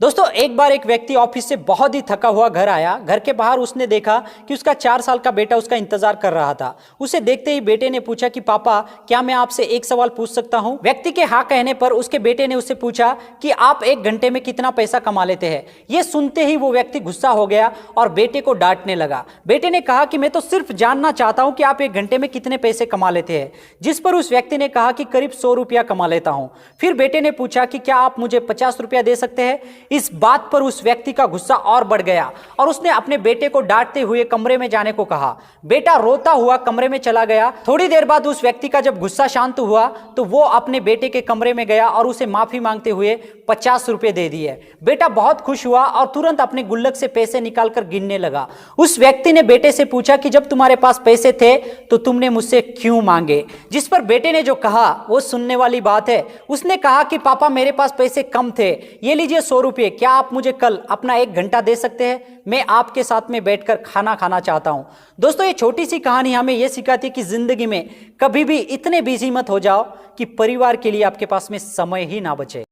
दोस्तों एक बार एक व्यक्ति ऑफिस से बहुत ही थका हुआ घर आया। घर के बाहर उसने देखा कि उसका 4 साल का बेटा उसका इंतजार कर रहा था। उसे देखते ही बेटे ने पूछा कि पापा क्या मैं आपसे एक सवाल पूछ सकता हूं। व्यक्ति के हाँ कहने पर उसके बेटे ने उससे पूछा कि आप 1 घंटे में कितना पैसा कमा लेते हैं। यह सुनते ही वो व्यक्ति गुस्सा हो गया और बेटे को डांटने लगा। बेटे ने कहा कि मैं तो सिर्फ जानना चाहता हूं कि आप 1 घंटे में कितने पैसे कमा लेते हैं। जिस पर उस व्यक्ति ने कहा कि करीब 100 रुपया कमा लेता हूं। फिर बेटे ने पूछा कि क्या आप मुझे 50 रुपया दे सकते हैं। इस बात पर उस व्यक्ति का गुस्सा और बढ़ गया और उसने अपने बेटे को डांटते हुए कमरे में जाने को कहा। बेटा रोता हुआ कमरे में चला गया। थोड़ी देर बाद उस व्यक्ति का जब गुस्सा शांत हुआ तो वो अपने बेटे के कमरे में गया और उसे माफी मांगते हुए 50 रुपए दे दिए। बेटा बहुत खुश हुआ और तुरंत अपने गुल्लक से पैसे निकालकर गिनने लगा। उस व्यक्ति ने बेटे से पूछा कि जब तुम्हारे पास पैसे थे तो तुमने मुझसे क्यों मांगे। जिस पर बेटे ने जो कहा वो सुनने वाली बात है। उसने कहा कि पापा मेरे पास पैसे कम थे, ये लीजिए 100 रुपये, क्या आप मुझे कल अपना 1 घंटा दे सकते हैं। मैं आपके साथ में बैठकर खाना खाना चाहता हूं। दोस्तों ये छोटी सी कहानी हमें यह सिखाती है कि जिंदगी में कभी भी इतने बिजी मत हो जाओ कि परिवार के लिए आपके पास में समय ही ना बचे।